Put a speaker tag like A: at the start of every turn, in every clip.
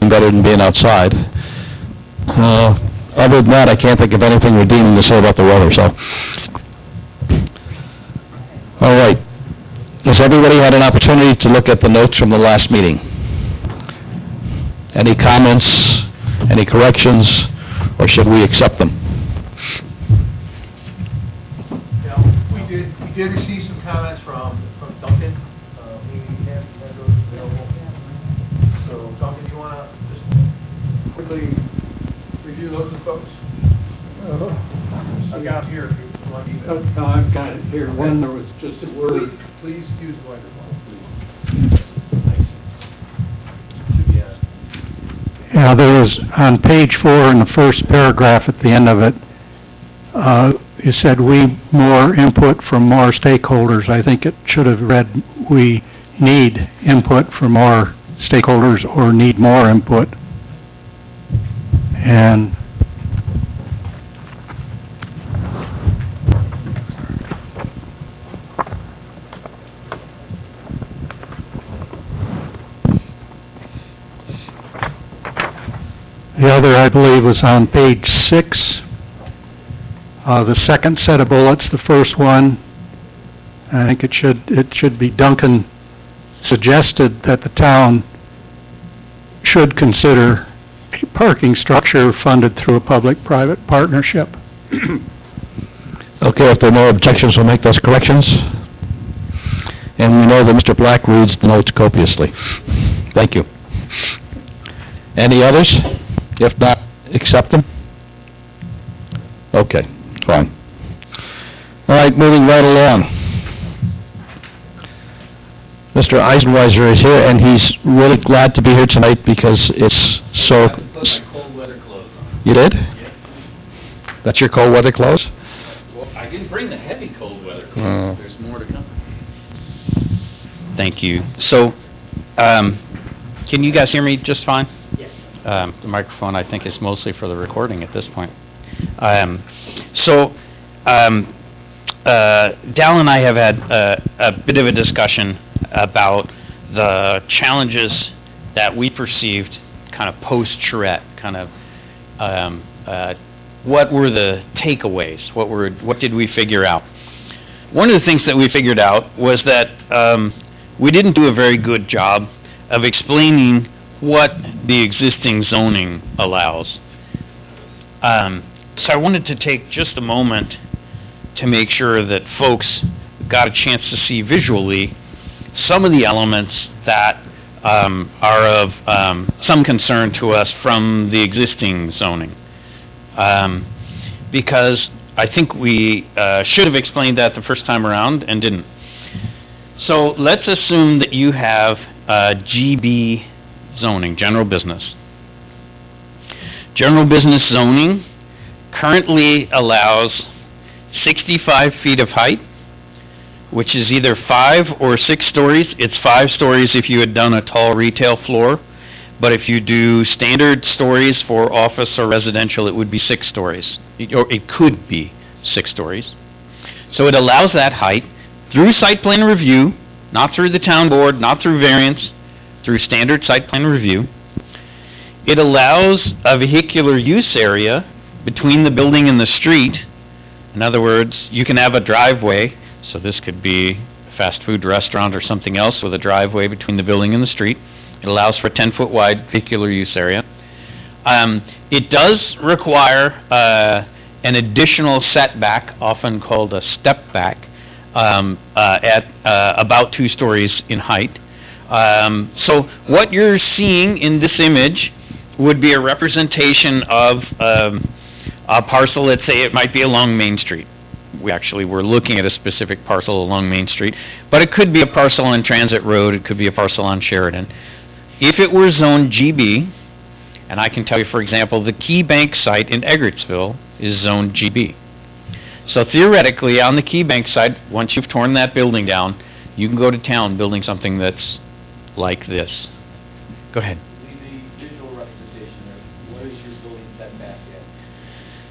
A: better than being outside. Other than that, I can't think of anything redeeming to say about the weather, so. All right. Has everybody had an opportunity to look at the notes from the last meeting? Any comments, any corrections, or should we accept them?
B: We did receive some comments from Duncan. We have those available. So, Duncan, do you want to just quickly review those with folks? I've got them here if you want to email.
C: No, I've got it here. One, there was just a word.
B: Please use the microphone, please. Thanks. Should be
C: Yeah, there was, on page 4 in the first paragraph at the end of it, you said, "We more input from more stakeholders." I think it should have read, "We need input from more stakeholders," or "need more input." And the other, I believe, was on page 6. The second set of bullets, the first one, I think it should be Duncan suggested that the town should consider a parking structure funded through a public-private partnership.
A: Okay, if there are no objections, we'll make those corrections. And we know that Mr. Black reads the notes copiously. Thank you. Any others? If not, accept them? Okay, fine. All right, moving right along. Mr. Eisenweiser is here, and he's really glad to be here tonight because it's so...
D: I put my cold weather clothes on.
A: You did?
D: Yeah.
A: That's your cold weather clothes?
D: Well, I didn't bring the heavy cold weather clothes. There's more to come. Thank you. So, can you guys hear me just fine?
E: Yes.
D: The microphone, I think, is mostly for the recording at this point. Dal and I have had a bit of a discussion about the challenges that we perceived kind of post-charrette, kind of what were the takeaways? What did we figure out? One of the things that we figured out was that we didn't do a very good job of explaining what the existing zoning allows. So I wanted to take just a moment to make sure that folks got a chance to see visually some of the elements that are of some concern to us from the existing zoning. Because I think we should have explained that the first time around and didn't. So let's assume that you have GB zoning, general business. General business zoning currently allows 65 feet of height, which is either 5 or 6 stories. It's 5 stories if you had done a tall retail floor, but if you do standard stories for office or residential, it would be 6 stories, or it could be 6 stories. So it allows that height through site plan review, not through the town board, not through variance, through standard site plan review. It allows a vehicular use area between the building and the street. In other words, you can have a driveway, so this could be a fast food restaurant or something else with a driveway between the building and the street. It allows for a 10-foot wide vehicular use area. It does require an additional setback, often called a step back, at about 2 stories in height. So what you're seeing in this image would be a representation of a parcel. Let's say it might be along Main Street. We actually were looking at a specific parcel along Main Street, but it could be a parcel on Transit Road, it could be a parcel on Sheridan. If it were zoned GB, and I can tell you, for example, the Key Bank site in Eggertsville is zoned GB. So theoretically, on the Key Bank site, once you've torn that building down, you can go to town building something that's like this. Go ahead.
E: The visual representation there, what is your building setback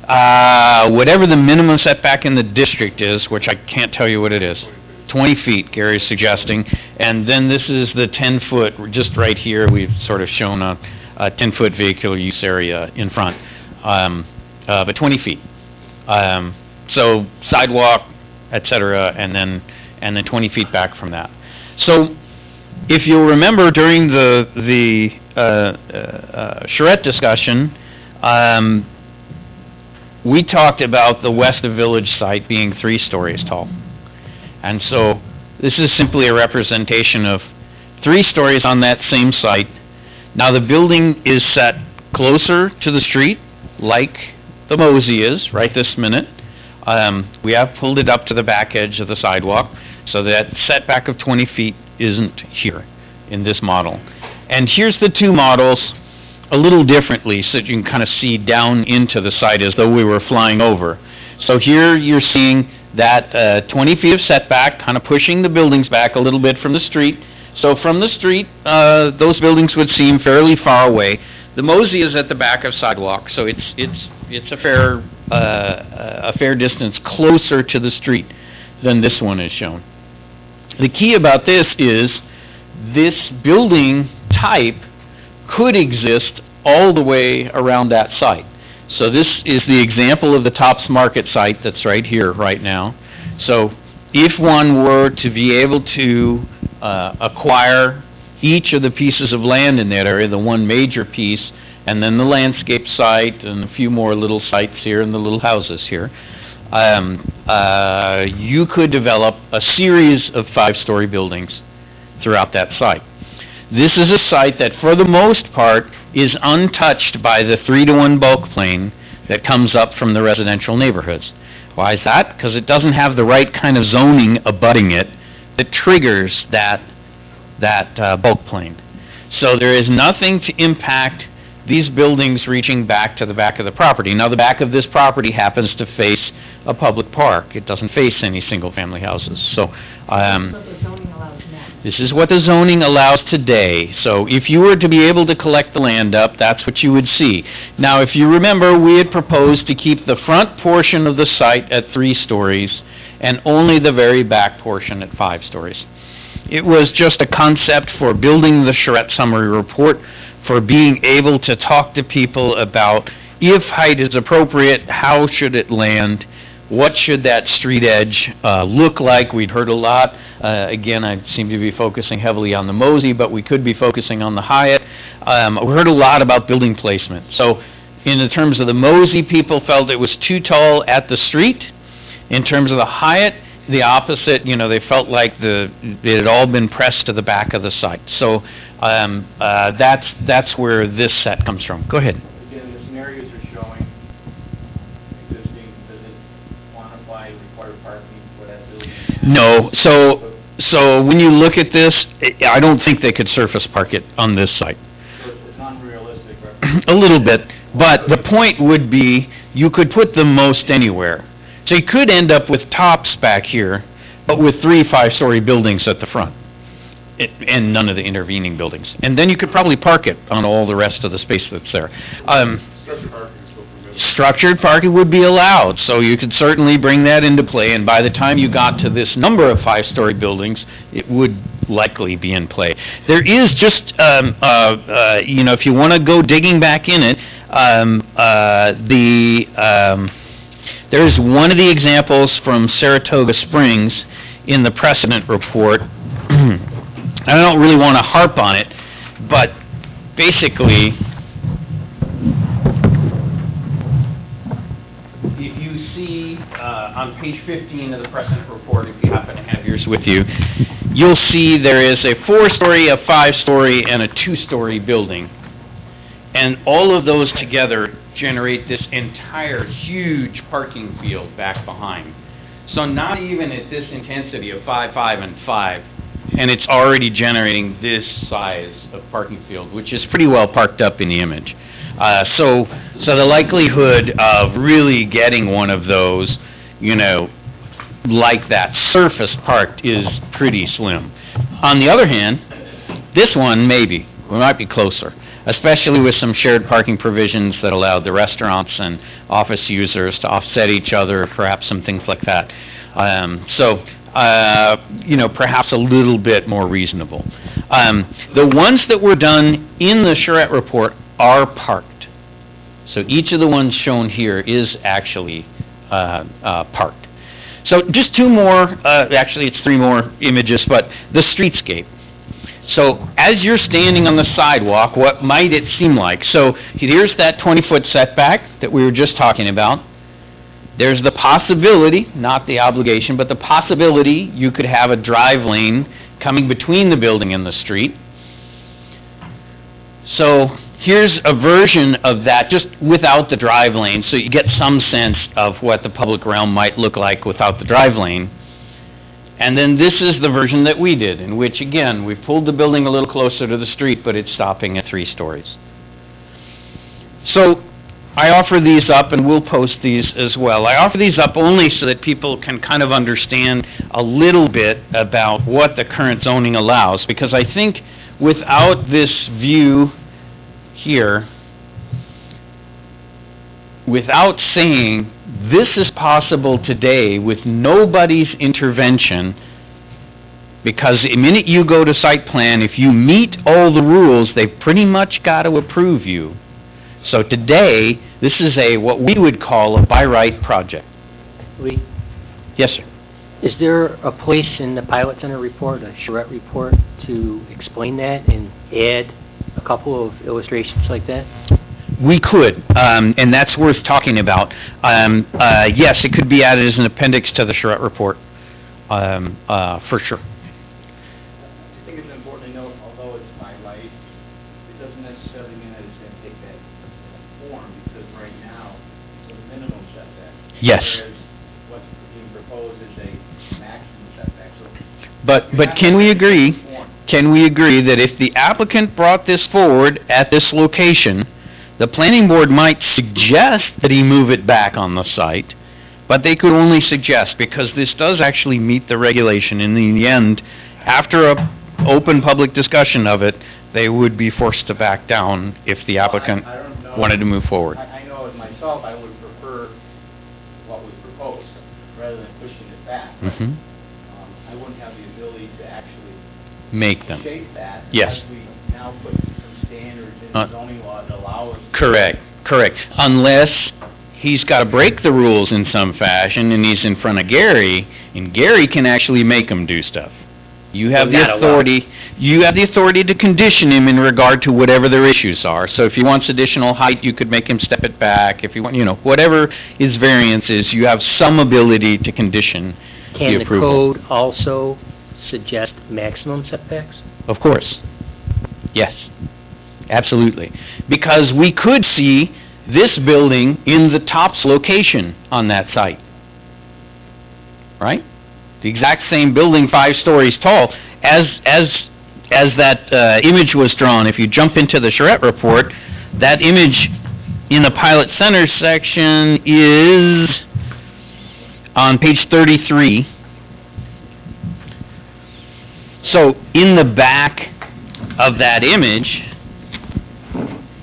E: at?
D: Whatever the minimum setback in the district is, which I can't tell you what it is. 20 feet, Gary's suggesting. And then this is the 10-foot, just right here, we've sort of shown a 10-foot vehicular use area in front, but 20 feet. So sidewalk, et cetera, and then 20 feet back from that. So if you'll remember during the charrette discussion, we talked about the west of Village site being 3 stories tall. And so this is simply a representation of 3 stories on that same site. Now the building is set closer to the street, like the Mosey is right this minute. We have pulled it up to the back edge of the sidewalk, so that setback of 20 feet isn't here in this model. And here's the 2 models a little differently, so that you can kind of see down into the site as though we were flying over. So here you're seeing that 20 feet of setback, kind of pushing the buildings back a little bit from the street. So from the street, those buildings would seem fairly far away. The Mosey is at the back of sidewalk, so it's a fair distance closer to the street than this one is shown. The key about this is this building type could exist all the way around that site. So this is the example of the Tops Market site that's right here, right now. So if one were to be able to acquire each of the pieces of land in that area, the one major piece, and then the landscape site, and a few more little sites here, and the little houses here, you could develop a series of 5-story buildings throughout that site. This is a site that, for the most part, is untouched by the 3-to-1 bulk plane that comes up from the residential neighborhoods. Why is that? Because it doesn't have the right kind of zoning abutting it that triggers that bulk plane. So there is nothing to impact these buildings reaching back to the back of the property. Now, the back of this property happens to face a public park. It doesn't face any single-family houses. So this is what the zoning allows today. So if you were to be able to collect the land up, that's what you would see. Now, if you remember, we had proposed to keep the front portion of the site at 3 stories and only the very back portion at 5 stories. It was just a concept for building the charrette summary report, for being able to talk to people about if height is appropriate, how should it land, what should that street edge look like. We'd heard a lot. Again, I seem to be focusing heavily on the Mosey, but we could be focusing on the Hyatt. We heard a lot about building placement. So in the terms of the Mosey, people felt it was too tall at the street. In terms of the Hyatt, the opposite. You know, they felt like it had all been pressed to the back of the site. So that's where this set comes from. Go ahead.
E: Again, the scenarios are showing existing, does it quantify required parking for that building?
D: No, so when you look at this, I don't think they could surface park it on this site.
E: So it's unrealistic,
D: A little bit, but the point would be, you could put them most anywhere. So you could end up with Tops back here, but with 3 5-story buildings at the front, and none of the intervening buildings. And then you could probably park it on all the rest of the space that's there. Structured parking would be allowed, so you could certainly bring that into play, and by the time you got to this number of 5-story buildings, it would likely be in play. There is just, you know, if you want to go digging back in it, there is one of the examples from Saratoga Springs in the precedent report. I don't really want to harp on it, but basically, if you see on page 15 of the precedent report, if you happen to have yours with you, you'll see there is a 4-story, a 5-story, and a 2-story building. And all of those together generate this entire huge parking field back behind. So not even at this intensity of 5, 5, and 5, and it's already generating this size of parking field, which is pretty well parked up in the image. So the likelihood of really getting one of those, you know, like that surface parked is pretty slim. On the other hand, this one, maybe. We might be closer, especially with some shared parking provisions that allow the restaurants and office users to offset each other, perhaps some things like that. You know, perhaps a little bit more reasonable. The ones that were done in the charrette report are parked. So each of the ones shown here is actually parked. So just two more, actually it's three more images, but the streetscape. So as you're standing on the sidewalk, what might it seem like? So here's that 20-foot setback that we were just talking about. There's the possibility, not the obligation, but the possibility you could have a drive lane coming between the building and the street. So here's a version of that just without the drive lane, so you get some sense of what the public realm might look like without the drive lane. And then this is the version that we did, in which, again, we pulled the building a little closer to the street, but it's stopping at 3 stories. So I offer these up, and we'll post these as well. I offer these up only so that people can kind of understand a little bit about what the current zoning allows, because I think without this view here, without saying this is possible today with nobody's intervention, because the minute you go to site plan, if you meet all the rules, they've pretty much got to approve you. So today, this is what we would call a by right project.
F: Lee,
D: Yes, sir.
F: is there a place in the Pilot Center report, a charrette report, to explain that and add a couple of illustrations like that?
D: We could, and that's worth talking about. Yes, it could be added as an appendix to the charrette report, for sure.
E: I think it's important to note, although it's by right, it doesn't necessarily mean that it's going to take that form, because right now, it's a minimum setback.
D: Yes.
E: Whereas what's being proposed is a maximum setback, so.
D: But can we agree, that if the applicant brought this forward at this location, the planning board might suggest that he move it back on the site, but they could only suggest, because this does actually meet the regulation. In the end, after a open public discussion of it, they would be forced to back down if the applicant
E: I don't know.
D: wanted to move forward.
E: I know as myself, I would prefer what was proposed, rather than pushing it back.
D: Mhm.
E: I wouldn't have the ability to actually
D: Make them.
E: shape that.
D: Yes.
E: Unless we now put some standards in the zoning law that allow us.
D: Correct. Unless he's got to break the rules in some fashion, and he's in front of Gary, and Gary can actually make him do stuff. You have the authority to condition him in regard to whatever their issues are. So if he wants additional height, you could make him step it back. If you want, whatever his variance is, you have some ability to condition the
F: Can the
D: approval.
F: code also suggest maximum setbacks?
D: Of course. Yes. Absolutely. Because we could see this building in the tops location on that site. Right? The exact same building, 5 stories tall, as that image was drawn. If you jump into the charrette report, that image in the Pilot Center section is on page 33. So in the back of that image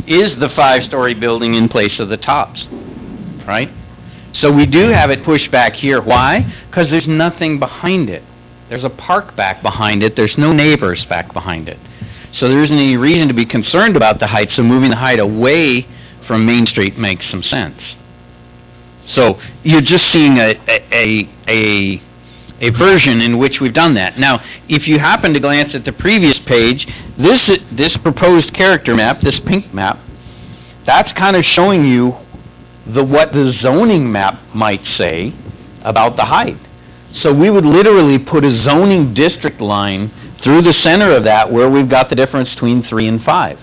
D: is the 5-story building in place of the tops, right? So we do have it pushed back here. Why? Because there's nothing behind it. There's a park back behind it. There's no neighbors back behind it. So there isn't any reason to be concerned about the height, so moving the height away from Main Street makes some sense. So you're just seeing a version in which we've done that. Now, if you happen to glance at the previous page, this proposed character map, this pink map, that's kind of showing you what the zoning map might say about the height. So we would literally put a zoning district line through the center of that where we've got the difference between 3 and 5.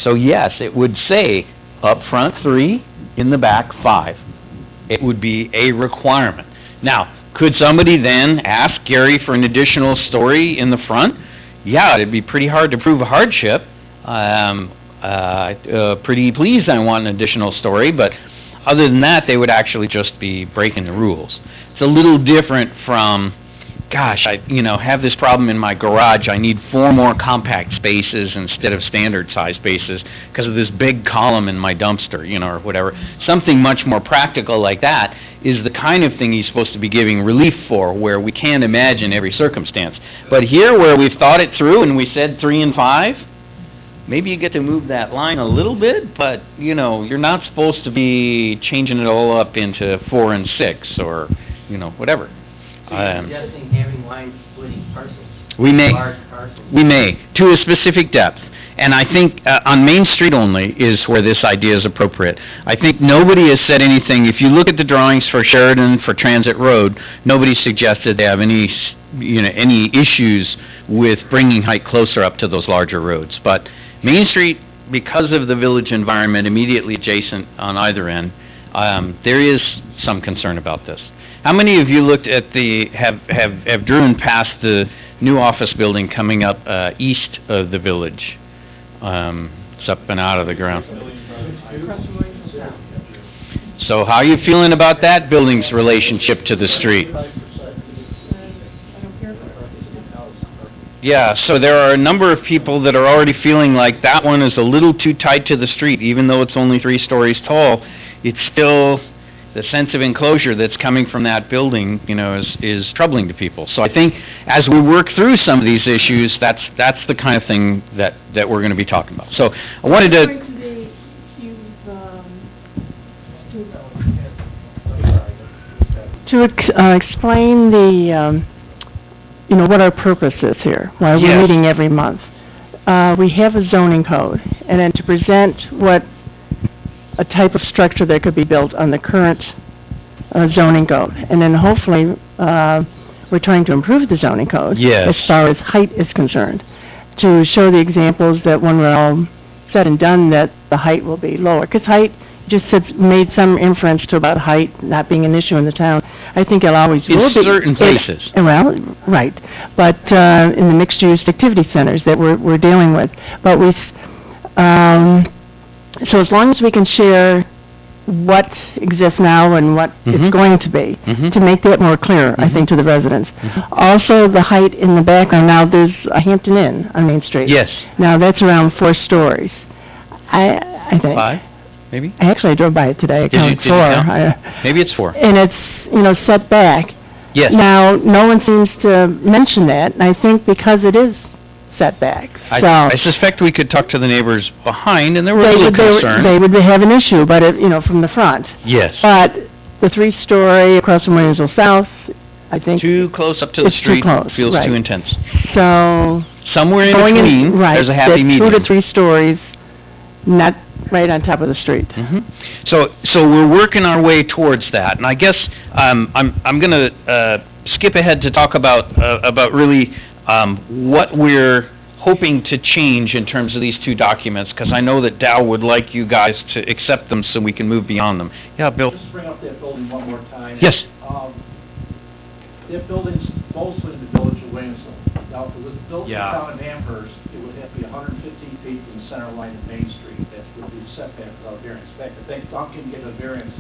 D: So yes, it would say up front 3, in the back 5. It would be a requirement. Now, could somebody then ask Gary for an additional story in the front? Yeah, it'd be pretty hard to prove a hardship. Pretty please, I want an additional story, but other than that, they would actually just be breaking the rules. It's a little different from, gosh, I have this problem in my garage, I need 4 more compact spaces instead of standard size spaces because of this big column in my dumpster, or whatever. Something much more practical like that is the kind of thing he's supposed to be giving relief for, where we can't imagine every circumstance. But here, where we've thought it through and we said 3 and 5, maybe you get to move that line a little bit, but, you know, you're not supposed to be changing it all up into 4 and 6, or, you know, whatever.
F: So you're suggesting having line splitting parcels?
D: We may.
F: Large parcels?
D: We may, to a specific depth. And I think on Main Street only is where this idea is appropriate. I think nobody has said anything, if you look at the drawings for Sheridan, for Transit Road, nobody suggested they have any, you know, any issues with bringing height closer up to those larger roads. But Main Street, because of the village environment immediately adjacent on either end, there is some concern about this. How many of you looked at have driven past the new office building coming up east of the village? It's up and out of the ground. So how are you feeling about that building's relationship to the street? Yeah, so there are a number of people that are already feeling like that one is a little too tight to the street, even though it's only 3 stories tall. It's still, the sense of enclosure that's coming from that building, you know, is troubling to people. So I think as we work through some of these issues, that's the kind of thing that we're going to be talking about. So I wanted to...
G: explain the, you know, what our purpose is here, why we're
D: Yes.
G: meeting every month. We have a zoning code, and then to present what a type of structure that could be built on the current zoning code. And then hopefully, we're trying to improve the zoning code.
D: Yes.
G: As far as height is concerned, to show the examples that when we're all said and done, that the height will be lower. Because height just made some inference to about height not being an issue in the town. I think it always
D: In
G: will be.
D: certain places.
G: Well, right. But in the mixed-use activity centers that we're dealing with. But so as long as we can share what exists now and what
D: Mhm.
G: it's going to be,
D: Mhm.
G: to make that more clear, I
D: Mhm.
G: think, to the residents.
D: Mhm.
G: Also, the height in the background, now, there's a Hampton Inn on Main Street.
D: Yes.
G: Now, that's around 4 stories. I think.
D: 5, maybe?
G: I actually drove by it today, I
D: Did you-
G: counted
D: did you
G: 4.
D: count? Maybe it's 4.
G: And it's, you know, set back.
D: Yes.
G: Now, no one seems to mention that, and I think because it is set back, so...
D: I suspect we could talk to the neighbors behind, and there were a little concern.
G: They would have an issue, but it, you know, from the front.
D: Yes.
G: But the 3-story across from Williamsville South, I think,
D: Too close up to the
G: It's too
D: street,
G: close,
D: feels
G: right.
D: too intense.
G: so...
D: Somewhere in
G: going
D: between,
G: right,
D: there's a happy
G: that
D: medium.
G: 2 to 3 stories, not right on top of the street.
D: Mhm. So we're working our way towards that, and I guess I'm going to skip ahead to talk about really what we're hoping to change in terms of these 2 documents, because I know that Dow would like you guys to accept them so we can move beyond them. Yeah, Bill?
E: Just bring up that building one more time.
D: Yes.
E: That building's mostly in the village of Williamsville. Now, if it was built
D: Yeah.
E: down in Amherst, it would have to be 115 feet from the center line of Main Street. That would be setback without variance. In fact, I think Duncan gave a variance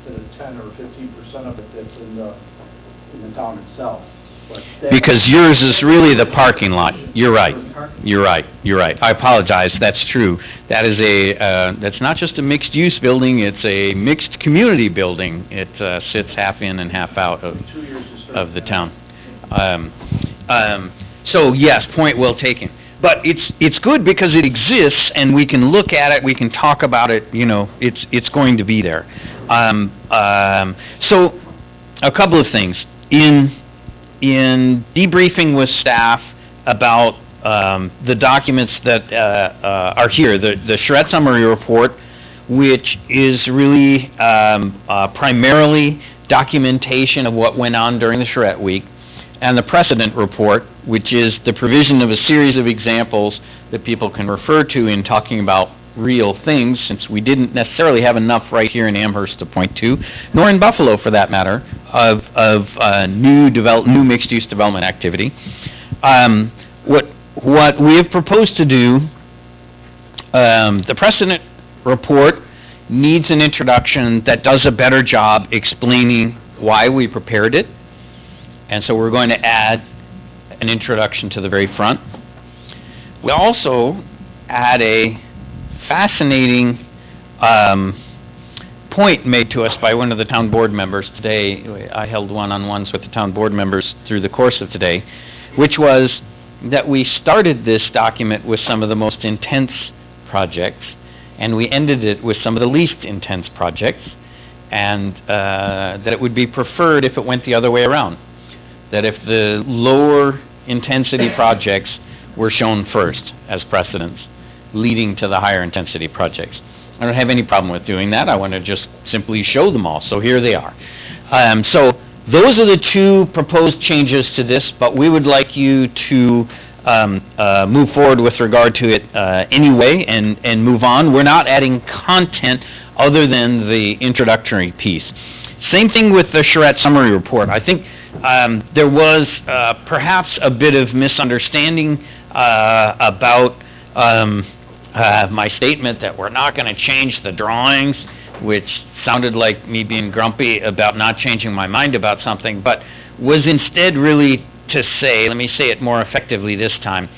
E: to the 10 or 15% of it that's in the town itself. But that-
D: Because yours is really the parking lot. You're right. You're right. I apologize, that's true. That is that's not just a mixed-use building, it's a mixed community building. It sits half in and half out of
E: 2 years to start.
D: the town. So yes, point well taken. But it's good because it exists, and we can look at it, we can talk about it, you know, it's going to be there. So, a couple of things. In debriefing with staff about the documents that are here, the Charette Summary Report, which is really primarily documentation of what went on during the Charette Week, and the Precedent Report, which is the provision of a series of examples that people can refer to in talking about real things, since we didn't necessarily have enough right here in Amherst to point to, nor in Buffalo for that matter, of new mixed-use development activity. What we have proposed to do, the Precedent Report needs an introduction that does a better job explaining why we prepared it, and so we're going to add an introduction to the very front. We also add a fascinating point made to us by one of the town board members today. I held one-on-ones with the town board members through the course of today, which was that we started this document with some of the most intense projects, and we ended it with some of the least intense projects, and that it would be preferred if it went the other way around. That if the lower intensity projects were shown first as precedents, leading to the higher intensity projects. I don't have any problem with doing that. I want to just simply show them all. So here they are. So those are the two proposed changes to this, but we would like you to move forward with regard to it anyway and move on. We're not adding content other than the introductory piece. Same thing with the charrette summary report. I think there was perhaps a bit of misunderstanding about my statement that we're not going to change the drawings, which sounded like me being grumpy about not changing my mind about something, but was instead really to say, let me say it more effectively this time,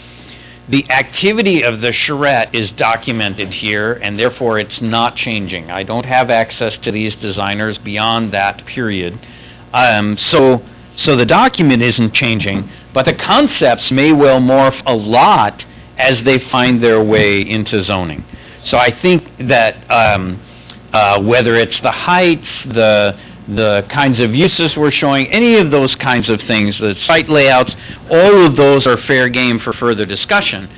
D: the activity of the charrette is documented here, and therefore it's not changing. I don't have access to these designers beyond that period. So the document isn't changing, but the concepts may well morph a lot as they find their way into zoning. So I think that whether it's the heights, the kinds of uses we're showing, any of those kinds of things, the site layouts, all of those are fair game for further discussion.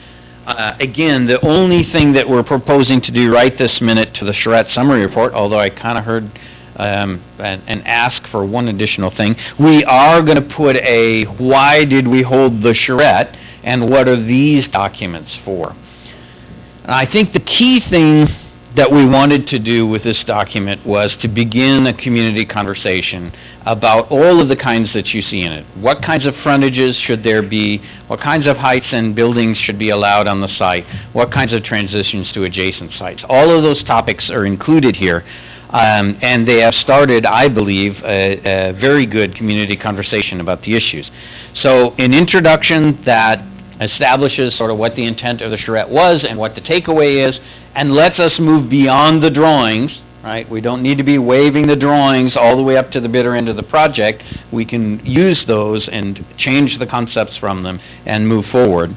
D: Again, the only thing that we're proposing to do right this minute to the charrette summary report, although I kind of heard an ask for one additional thing, we are going to put a why did we hold the charrette and what are these documents for. And I think the key thing that we wanted to do with this document was to begin a community conversation about all of the kinds that you see in it. What kinds of frontages should there be? What kinds of heights and buildings should be allowed on the site? What kinds of transitions to adjacent sites? All of those topics are included here, and they have started, I believe, a very good community conversation about the issues. So an introduction that establishes sort of what the intent of the charrette was and what the takeaway is, and lets us move beyond the drawings, right? We don't need to be waving the drawings all the way up to the bitter end of the project. We can use those and change the concepts from them and move forward.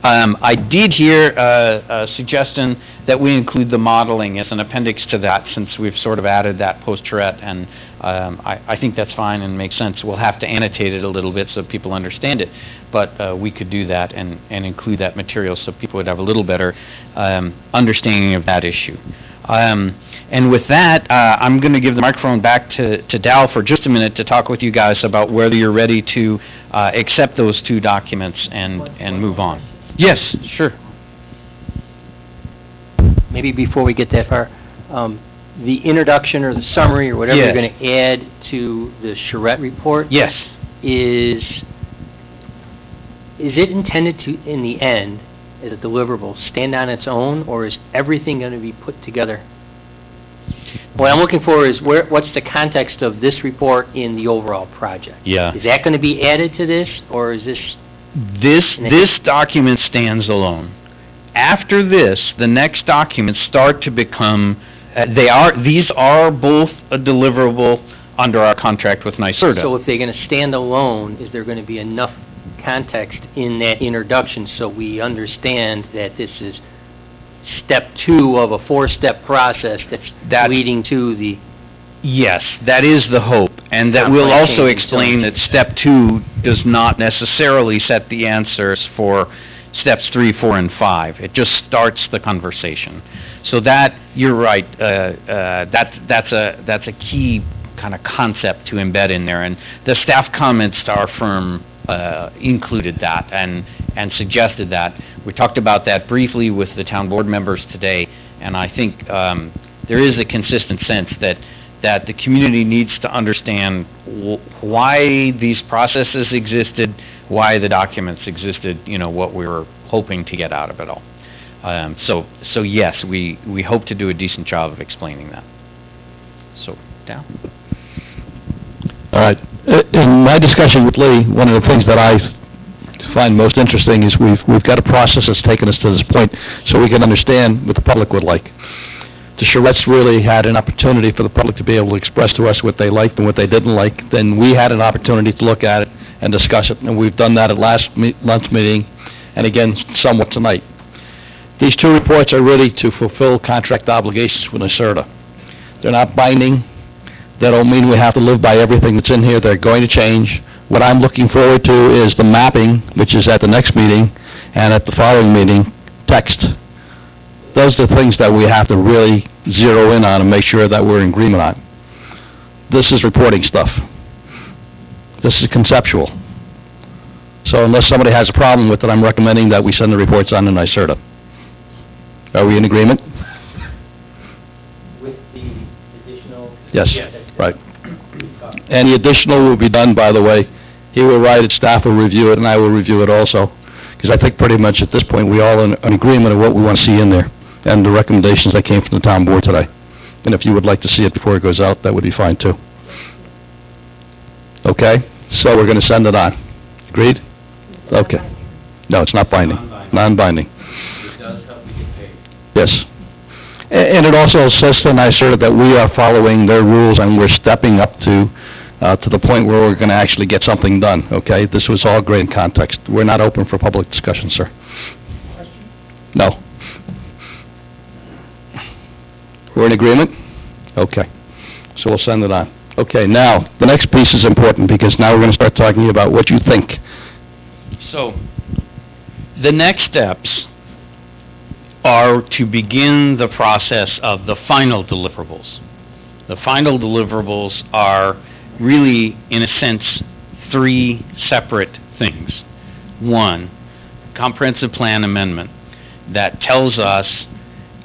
D: I did hear a suggestion that we include the modeling as an appendix to that, since we've sort of added that post-charrette, and I think that's fine and makes sense. We'll have to annotate it a little bit so people understand it, but we could do that and include that material so people would have a little better understanding of that issue. And with that, I'm going to give the microphone back to Dal for just a minute to talk with you guys about whether you're ready to accept those two documents and move on. Yes, sure.
F: Maybe before we get that far, the introduction or the summary or whatever
D: Yeah.
F: you're going to add to the charrette report
D: Yes.
F: is it intended to, in the end, as a deliverable, stand on its own, or is everything going to be put together? What I'm looking for is what's the context of this report in the overall project?
D: Yeah.
F: Is that going to be added to this, or is this...
D: This document stands alone. After this, the next documents start to become, these are both a deliverable under our contract with NYSERDA.
F: So if they're going to stand alone, is there going to be enough context in that introduction so we understand that this is step 2 of a 4-step process that's leading to the...
D: Yes, that is the hope, and that we'll also explain that step 2 does not necessarily set the answers for steps 3, 4, and 5. It just starts the conversation. So that, you're right, that's a key kind of concept to embed in there, and the staff comments to our firm included that and suggested that. We talked about that briefly with the town board members today, and I think there is a consistent sense that the community needs to understand why these processes existed, why the documents existed, what we were hoping to get out of it all. So yes, we hope to do a decent job of explaining that. So, down.
A: All right. In my discussion with Lee, one of the things that I find most interesting is we've got a process that's taken us to this point so we can understand what the public would like. The charrettes really had an opportunity for the public to be able to express to us what they liked and what they didn't like. Then we had an opportunity to look at it and discuss it, and we've done that at last month's meeting, and again, somewhat tonight. These two reports are really to fulfill contract obligations with NYSERDA. They're not binding. That don't mean we have to live by everything that's in here. They're going to change. What I'm looking forward to is the mapping, which is at the next meeting, and at the following meeting, text. Those are the things that we have to really zero in on and make sure that we're in agreement on. This is reporting stuff. This is conceptual. So unless somebody has a problem with it, I'm recommending that we send the reports on to NYSERDA. Are we in agreement?
F: With the additional...
A: Yes, right. Any additional will be done, by the way. He will write it, staff will review it, and I will review it also. Because I think pretty much at this point, we all in agreement of what we want to see in there, and the recommendations that came from the town board today. And if you would like to see it before it goes out, that would be fine too. Okay? So we're going to send it on. Agreed? Okay. No, it's not binding. Non-binding.
D: It does help you get paid.
A: Yes. And it also says to NYSERDA that we are following their rules and we're stepping up to the point where we're going to actually get something done, okay? This was all great in context. We're not open for public discussion, sir. No. We're in agreement? Okay. So we'll send it on. Okay, now, the next piece is important because now we're going to start talking about what you think.
D: So, the next steps are to begin the process of the final deliverables. The final deliverables are really, in a sense, three separate things. One, comprehensive plan amendment that tells us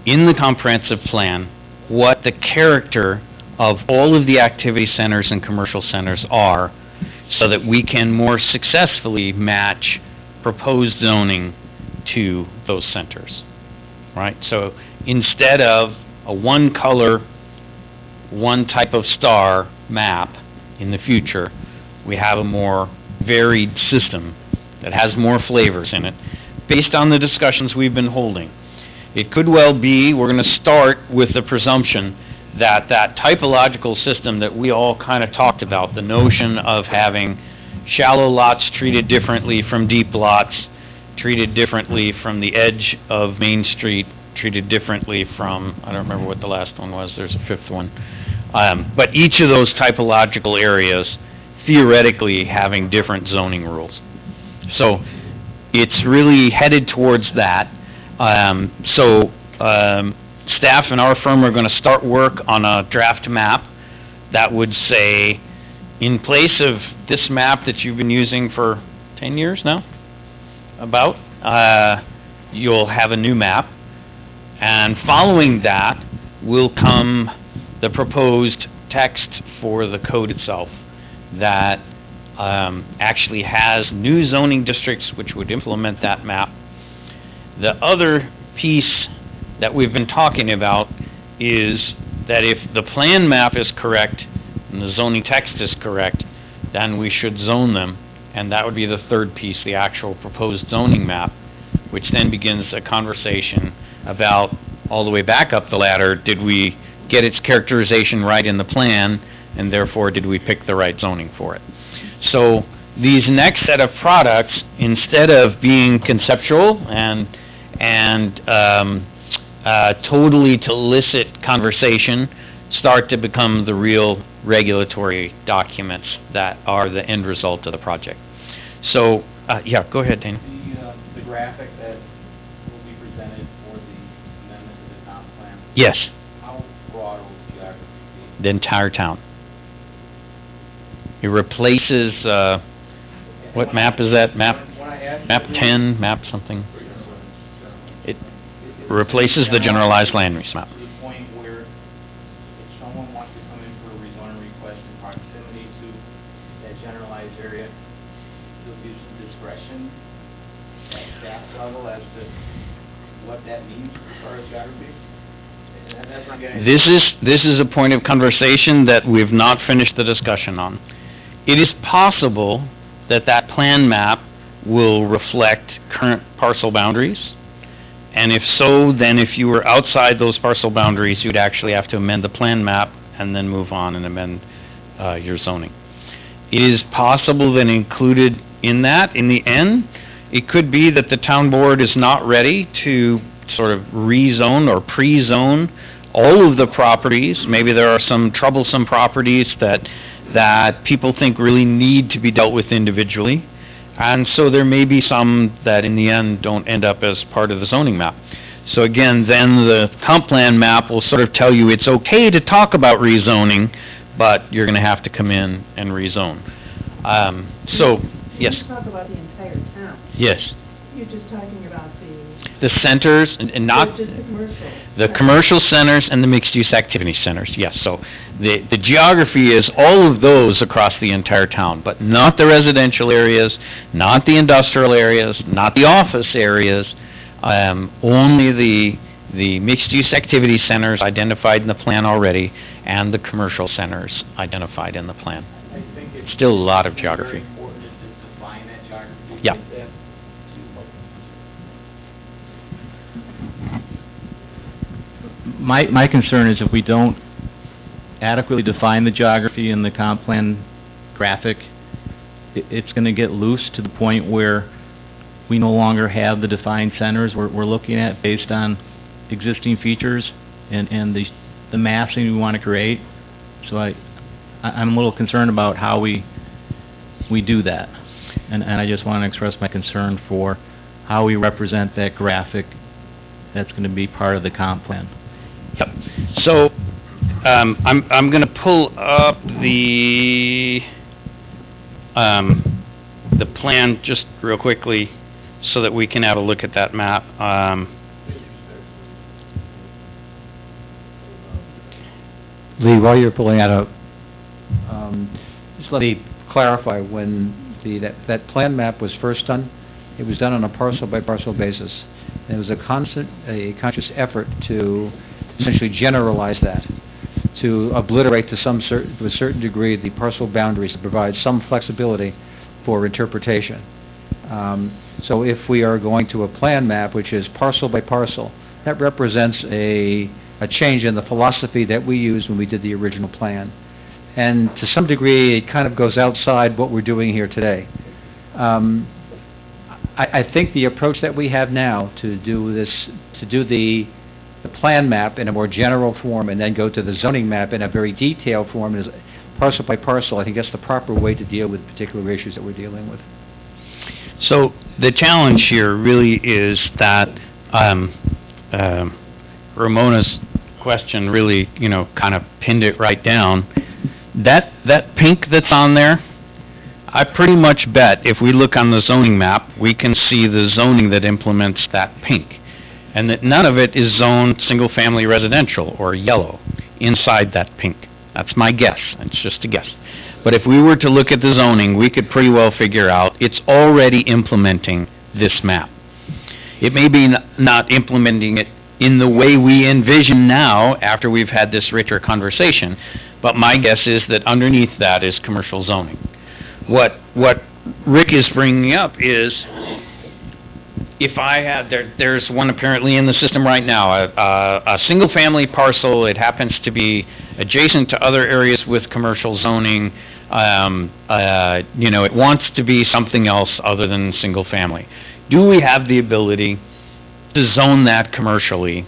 D: in the comprehensive plan what the character of all of the activity centers and commercial centers are so that we can more successfully match proposed zoning to those centers, right? So instead of a one color, one type of star map in the future, we have a more varied system that has more flavors in it based on the discussions we've been holding. It could well be we're going to start with the presumption that that typological system that we all kind of talked about, the notion of having shallow lots treated differently from deep lots, treated differently from the edge of Main Street, treated differently from, I don't remember what the last one was, there's a fifth one. But each of those typological areas theoretically having different zoning rules. So it's really headed towards that. Staff and our firm are going to start work on a draft map that would say, in place of this map that you've been using for 10 years now, you'll have a new map. And following that will come the proposed text for the code itself that actually has new zoning districts which would implement that map. The other piece that we've been talking about is that if the plan map is correct and the zoning text is correct, then we should zone them, and that would be the third piece, the actual proposed zoning map, which then begins a conversation about, all the way back up the ladder, did we get its characterization right in the plan, and therefore did we pick the right zoning for it? So these next set of products, instead of being conceptual and totally to elicit conversation, start to become the real regulatory documents that are the end result of the project. So, yeah, go ahead, Dana.
H: The graphic that will be presented for the amendment to the comp plan,
D: Yes,
H: how broad will the geography be?
D: the entire town. It replaces, what map is that? Map 10, map something? It replaces the generalized land use map.
H: To the point where if someone wants to come in for a rezoning request in proximity to that generalized area, there'll be some discretion at staff level as to what that means as far as geography? And that's what I'm getting at.
D: This is a point of conversation that we've not finished the discussion on. It is possible that that plan map will reflect current parcel boundaries, and if so, then if you were outside those parcel boundaries, you'd actually have to amend the plan map and then move on and amend your zoning. It is possible that included in that, in the end, it could be that the town board is not ready to sort of rezone or pre-zone all of the properties. Maybe there are some troublesome properties that people think really need to be dealt with individually. And so there may be some that in the end don't end up as part of the zoning map. So again, then the comp plan map will sort of tell you it's okay to talk about rezoning, but you're gonna have to come in and rezone. Yes,
I: You talk about the entire town.
D: yes.
I: You're just talking about
D: The centers and not,
I: just the commercial.
D: the commercial centers and the mixed-use activity centers, yes. So the geography is all of those across the entire town, but not the residential areas, not the industrial areas, not the office areas, only the mixed-use activity centers identified in the plan already, and the commercial centers identified in the plan.
H: I think it's
D: Still a lot of geography.
H: very important to define that geography.
D: Yeah.
H: Get that.
J: My concern is if we don't adequately define the geography in the comp plan graphic, it's gonna get loose to the point where we no longer have the defined centers we're looking at based on existing features and the massing we wanna create. So I'm a little concerned about how we do that. And I just wanna express my concern for how we represent that graphic that's gonna be part of the comp plan.
D: Yep. So, I'm gonna pull up the plan just real quickly so that we can have a look at that map.
K: Lee, while you're pulling that up, just let me clarify, when that plan map was first done, it was done on a parcel-by-parcel basis. And it was a conscious effort to essentially generalize that, to obliterate to a certain degree the parcel boundaries, to provide some flexibility for interpretation. So if we are going to a plan map, which is parcel by parcel, that represents a change in the philosophy that we used when we did the original plan. And to some degree, it kind of goes outside what we're doing here today. I think the approach that we have now to do the plan map in a more general form and then go to the zoning map in a very detailed form is parcel by parcel. I think that's the proper way to deal with particular issues that we're dealing with.
D: So, the challenge here really is that, Ramona's question really, kind of pinned it right down. That pink that's on there, I pretty much bet if we look on the zoning map, we can see the zoning that implements that pink. And that none of it is zoned single-family residential or yellow inside that pink. That's my guess. It's just a guess. But if we were to look at the zoning, we could pretty well figure out it's already implementing this map. It may be not implementing it in the way we envision now after we've had this richer conversation, but my guess is that underneath that is commercial zoning. What Rick is bringing up is, if I had, there's one apparently in the system right now, a single-family parcel, it happens to be adjacent to other areas with commercial zoning, it wants to be something else other than single-family. Do we have the ability to zone that commercially?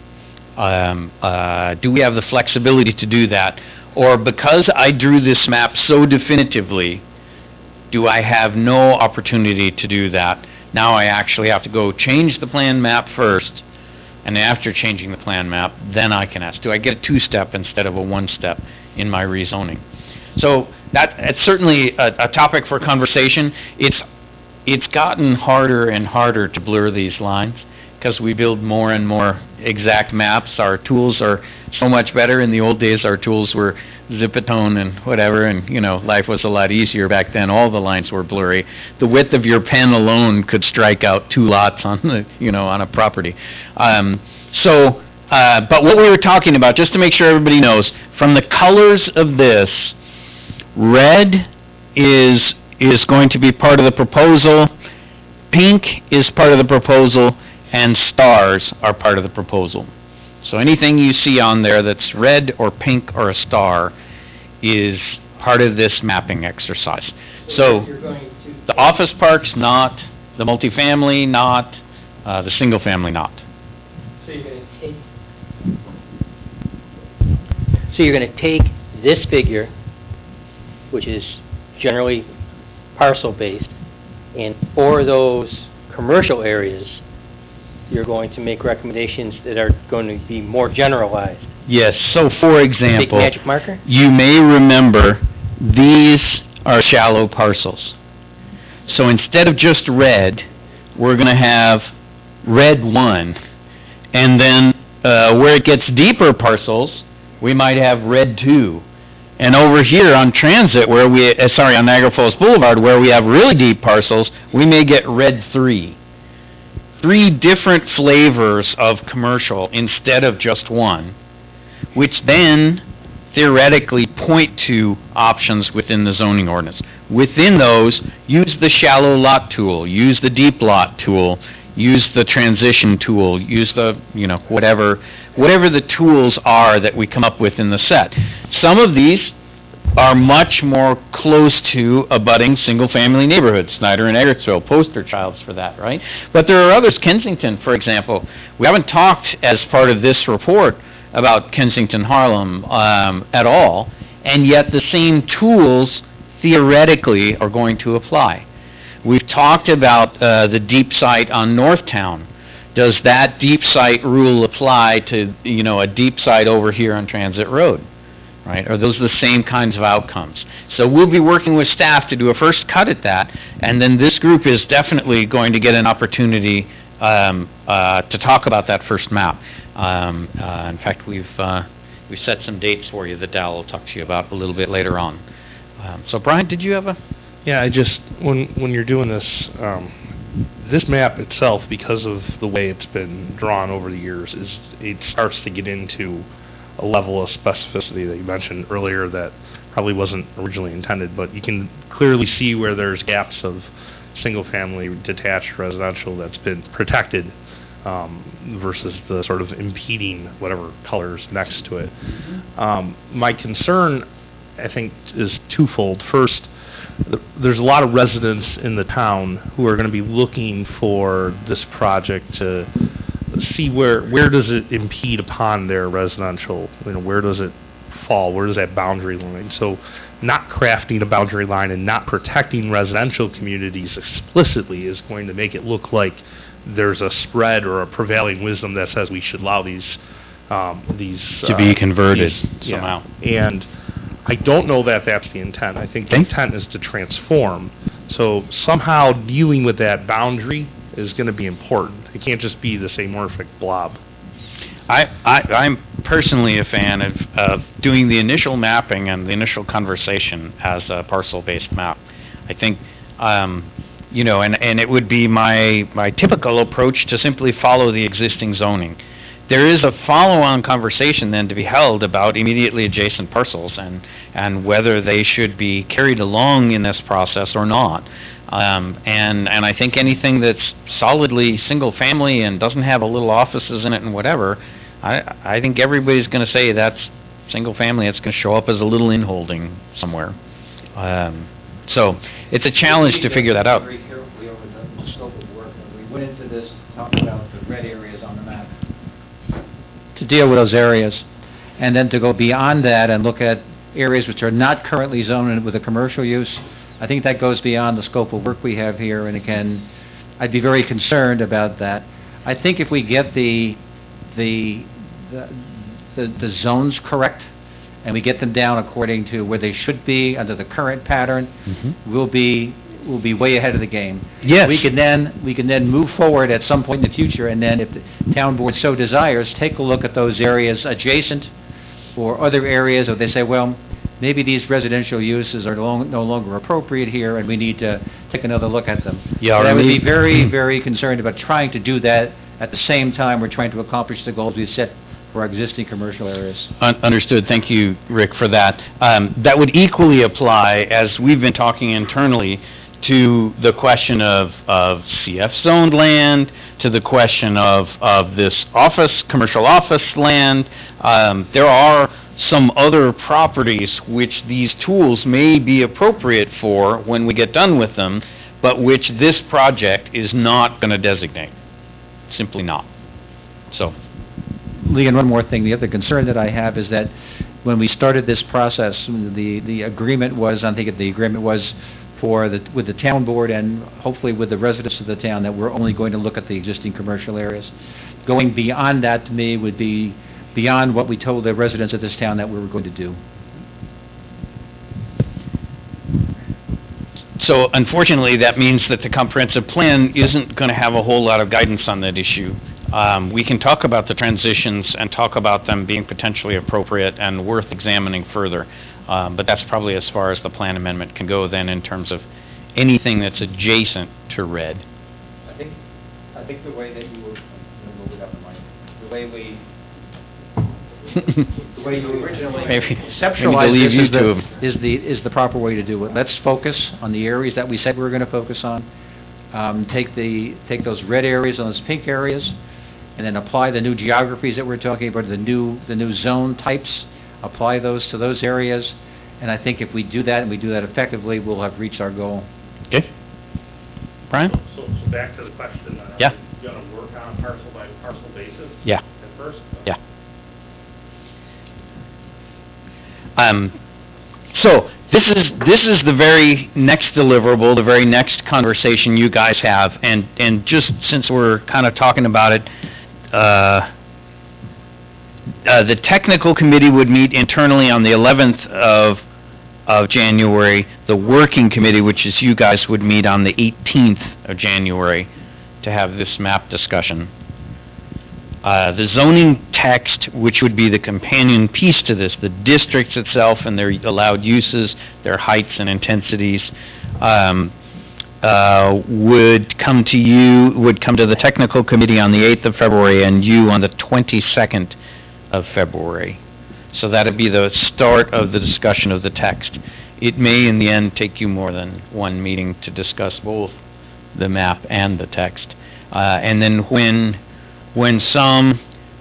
D: Do we have the flexibility to do that? Or because I drew this map so definitively, do I have no opportunity to do that? Now I actually have to go change the plan map first, and after changing the plan map, then I can ask, do I get a two-step instead of a one-step in my rezoning? So it's certainly a topic for conversation. It's gotten harder and harder to blur these lines because we build more and more exact maps. Our tools are so much better. In the old days, our tools were Zipatone and whatever, and, life was a lot easier back then. All the lines were blurry. The width of your pen alone could strike out 2 lots on on a property. But what we were talking about, just to make sure everybody knows, from the colors of this, red is going to be part of the proposal, pink is part of the proposal, and stars are part of the proposal. So anything you see on there that's red or pink or a star is part of this mapping exercise. So the office parks, not. The multifamily, not. The single family, not.
H: So
F: So you're gonna take this figure, which is generally parcel-based, and for those commercial areas, you're going to make recommendations that are going to be more generalized.
D: Yes, so for
F: Big
D: example,
F: magic marker?
D: you may remember, these are shallow parcels. So instead of just red, we're gonna have red 1, and then, where it gets deeper parcels, we might have red 2. And over here on Transit, where on Niagara Falls Boulevard, where we have really deep parcels, we may get red 3. 3 different flavors of commercial instead of just 1, which then theoretically point to options within the zoning ordinance. Within those, use the shallow lot tool, use the deep lot tool, use the transition tool, use the, whatever the tools are that we come up with in the set. Some of these are much more close to abutting single-family neighborhoods, Snyder and Eggertsville, poster childs for that, right? But there are others, Kensington, for example. We haven't talked as part of this report about Kensington Harlem at all, and yet the same tools theoretically are going to apply. We've talked about the deep site on Northtown. Does that deep site rule apply to, a deep site over here on Transit Road? Right? Are those the same kinds of outcomes? So we'll be working with staff to do a first cut at that, and then this group is definitely going to get an opportunity to talk about that first map. In fact, we've set some dates for you that Dal will talk to you about a little bit later on. So Brian, did you have a...
L: Yeah, when you're doing this, this map itself, because of the way it's been drawn over the years, it starts to get into a level of specificity that you mentioned earlier that probably wasn't originally intended, but you can clearly see where there's gaps of single-family detached residential that's been protected versus the sort of impeding whatever colors next to it. My concern, I think, is twofold. First, there's a lot of residents in the town who are going to be looking for this project to see where does it impede upon their residential, where does it fall, where does that boundary line? So not crafting a boundary line and not protecting residential communities explicitly is going to make it look like there's a spread or a prevailing wisdom that says we should allow these
D: to be converted somehow.
L: Yeah. And I don't know that that's the intent. I think the intent is to transform. So somehow dealing with that boundary is going to be important. It can't just be this amorphic blob.
D: I'm personally a fan of doing the initial mapping and the initial conversation as a parcel-based map. I think, and it would be my typical approach to simply follow the existing zoning. There is a follow-on conversation then to be held about immediately adjacent parcels and whether they should be carried along in this process or not. And I think anything that's solidly single-family and doesn't have a little offices in it and whatever, I think everybody's going to say that's single-family. It's going to show up as a little in-holding somewhere. So it's a challenge to figure that out.
K: Very carefully over the scope of work, and we went into this talking about the red areas on the map to deal with those areas, and then to go beyond that and look at areas which are not currently zoned with a commercial use. I think that goes beyond the scope of work we have here, and again, I'd be very concerned about that. I think if we get the zones correct, and we get them down according to where they should be under the current pattern, we'll be way ahead of the game.
D: Yes.
K: We can then move forward at some point in the future, and then if the town board so desires, take a look at those areas adjacent or other areas, or they say, well, maybe these residential uses are no longer appropriate here, and we need to take another look at them.
D: Yeah,
K: but I would be very, very concerned about trying to do that at the same time we're trying to accomplish the goals we've set for our existing commercial areas.
D: Understood. Thank you, Rick, for that. That would equally apply, as we've been talking internally, to the question of CF zoned land, to the question of this commercial office land. There are some other properties which these tools may be appropriate for when we get done with them, but which this project is not going to designate. Simply not. So,
K: Lee, and one more thing, the other concern that I have is that when we started this process, the agreement was, I think the agreement was with the town board and hopefully with the residents of the town, that we're only going to look at the existing commercial areas. Going beyond that, to me, would be beyond what we told the residents of this town that we were going to do.
D: So unfortunately, that means that the comprehensive plan isn't going to have a whole lot of guidance on that issue. We can talk about the transitions and talk about them being potentially appropriate and worth examining further, but that's probably as far as the plan amendment can go then in terms of anything that's adjacent to red.
K: I think the way that you were, move it up, Mike, the way we, the way you originally conceptualized this is the proper way to do it. Let's focus on the areas that we said we were going to focus on. Take those red areas and those pink areas, and then apply the new geographies that we're talking about, the new zone types. Apply those to those areas, and I think if we do that and we do that effectively, we'll have reached our goal.
D: Okay. Brian?
L: So back to the question,
D: Yeah.
L: are you gonna work on a parcel by parcel basis?
D: Yeah.
L: At first?
D: Yeah. So this is the very next deliverable, the very next conversation you guys have, and just since we're kind of talking about it, the technical committee would meet internally on the 11th of January. The working committee, which is you guys, would meet on the 18th of January to have this map discussion. The zoning text, which would be the companion piece to this, the districts itself and their allowed uses, their heights and intensities, would come to the technical committee on the 8th of February and you on the 22nd of February. So that'd be the start of the discussion of the text. It may in the end take you more than one meeting to discuss both the map and the text. And then when some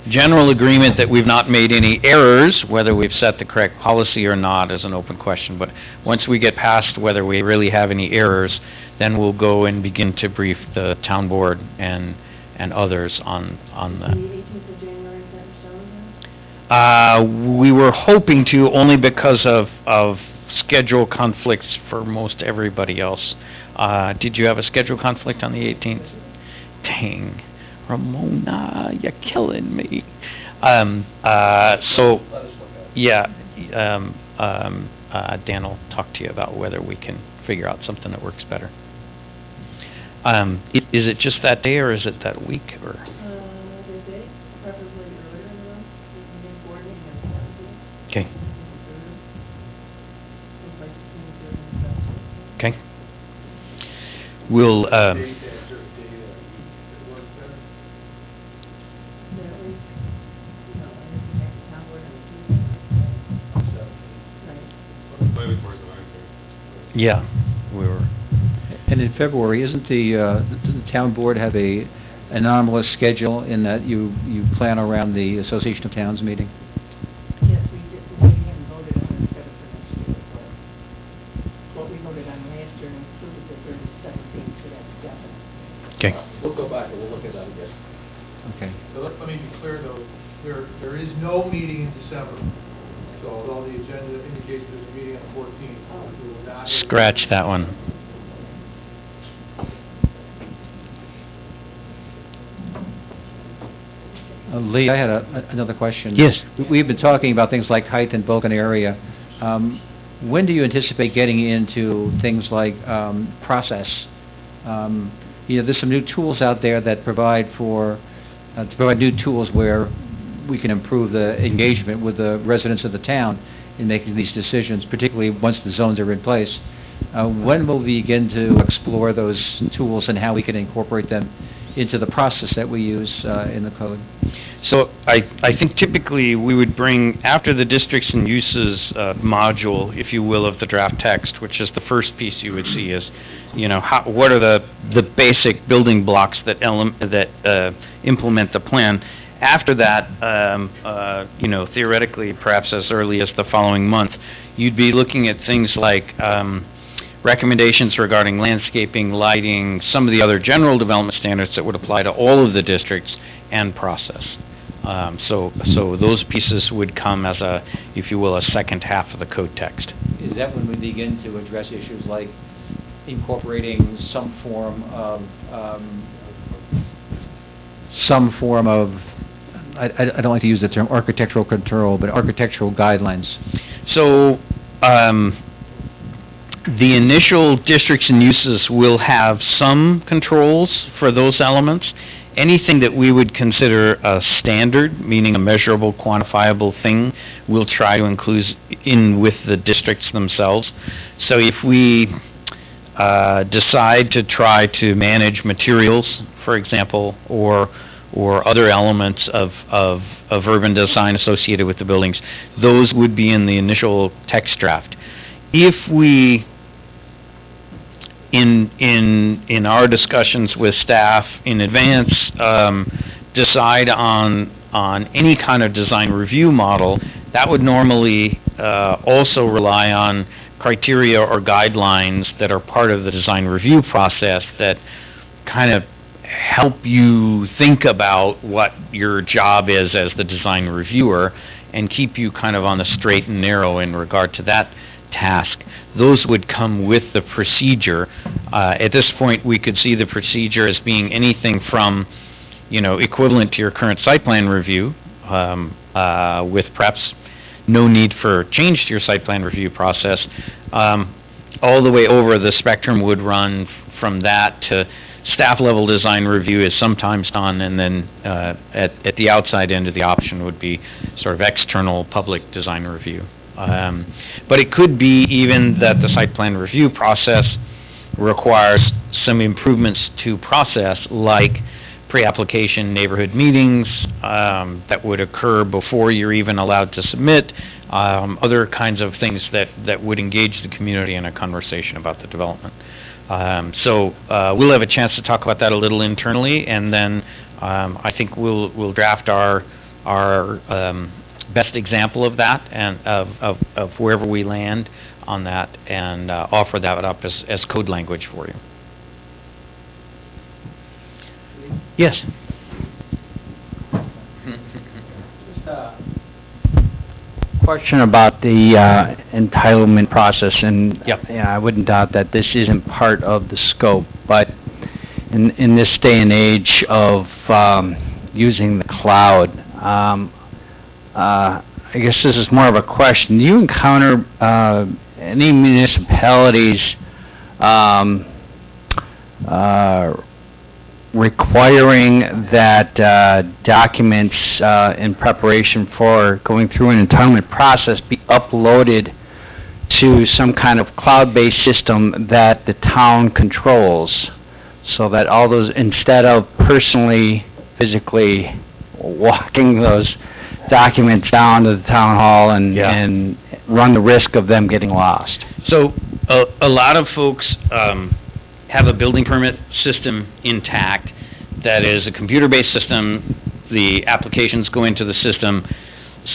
D: general agreement that we've not made any errors, whether we've set the correct policy or not is an open question, but once we get past whether we really have any errors, then we'll go and begin to brief the town board and others on that.
I: The 18th of January, is that shown?
D: We were hoping to, only because of schedule conflicts for most everybody else. Did you have a schedule conflict on the 18th? Dang. Ramona, you're killing me. So, yeah, Dan will talk to you about whether we can figure out something that works better. Is it just that day, or is it that week, or?
I: The day, preferably earlier in the month, we can board meeting on the 17th.
D: Okay. Okay. We'll, yeah, we were.
K: And in February, doesn't the town board have a anomalous schedule in that you plan around the Association of Towns meeting?
I: Yes, we did, we haven't voted on the schedule for next year, but what we voted on last year included the 17th, so that's definite.
D: Okay.
E: We'll go back and we'll look at that again.
K: Okay.
B: So let me be clear though, there is no meeting in December. So although the agenda indicates there's a meeting on the 14th, we will not.
D: Scratch that one.
K: Lee, I had another question.
D: Yes.
K: We've been talking about things like height and bulk and area. When do you anticipate getting into things like process? There's some new tools out there that provide new tools where we can improve the engagement with the residents of the town in making these decisions, particularly once the zones are in place. When will we begin to explore those tools and how we can incorporate them into the process that we use in the code?
D: So I think typically we would bring, after the districts and uses module, if you will, of the draft text, which is the first piece you would see is, what are the basic building blocks that implement the plan. After that, theoretically, perhaps as early as the following month, you'd be looking at things like recommendations regarding landscaping, lighting, some of the other general development standards that would apply to all of the districts, and process. So those pieces would come as a, if you will, a second half of the code text.
K: Is that when we begin to address issues like incorporating some form of, I don't like to use the term architectural control, but architectural guidelines?
D: So, the initial districts and uses will have some controls for those elements. Anything that we would consider a standard, meaning a measurable, quantifiable thing, we'll try to include in with the districts themselves. So if we decide to try to manage materials, for example, or other elements of urban design associated with the buildings, those would be in the initial text draft. If we, in our discussions with staff in advance, decide on any kind of design review model, that would normally also rely on criteria or guidelines that are part of the design review process that kind of help you think about what your job is as the design reviewer and keep you kind of on the straight and narrow in regard to that task. Those would come with the procedure. At this point, we could see the procedure as being anything from, equivalent to your current site plan review, with perhaps no need for change to your site plan review process, all the way over the spectrum would run from that to staff-level design review is sometimes done, and then at the outside end of the option would be sort of external public design review. But it could be even that the site plan review process requires some improvements to process, like pre-application neighborhood meetings that would occur before you're even allowed to submit, other kinds of things that would engage the community in a conversation about the development. So we'll have a chance to talk about that a little internally, and then I think we'll draft our best example of that and of wherever we land on that, and offer that up as code language for you. Yes.
M: Just a question about the entitlement process, and
D: Yep.
M: I wouldn't doubt that this isn't part of the scope, but in this day and age of using the cloud, I guess this is more of a question. Do you encounter any municipalities requiring that documents in preparation for going through an entitlement process be uploaded to some kind of cloud-based system that the town controls, so that all those, instead of personally, physically walking those documents down to the town hall and run the risk of them getting lost?
D: So a lot of folks have a building permit system intact that is a computer-based system. The applications go into the system.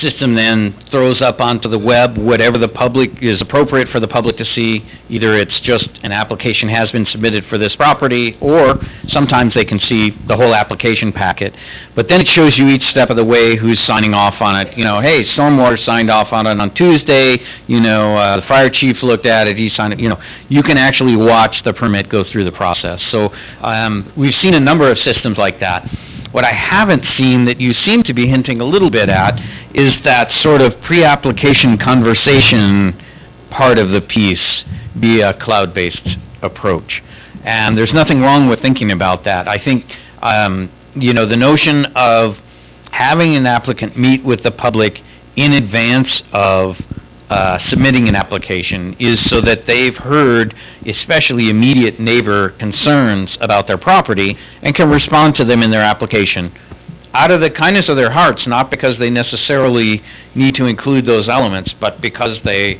D: System then throws up onto the web whatever the public is appropriate for the public to see. Either it's just an application has been submitted for this property, or sometimes they can see the whole application packet. But then it shows you each step of the way who's signing off on it. Hey, Stormwater signed off on it on Tuesday. The fire chief looked at it, he signed it. You can actually watch the permit go through the process. So we've seen a number of systems like that. What I haven't seen that you seem to be hinting a little bit at is that sort of pre-application conversation part of the piece be a cloud-based approach. And there's nothing wrong with thinking about that. I think, the notion of having an applicant meet with the public in advance of submitting an application is so that they've heard especially immediate neighbor concerns about their property and can respond to them in their application out of the kindness of their hearts, not because they necessarily need to include those elements, but because they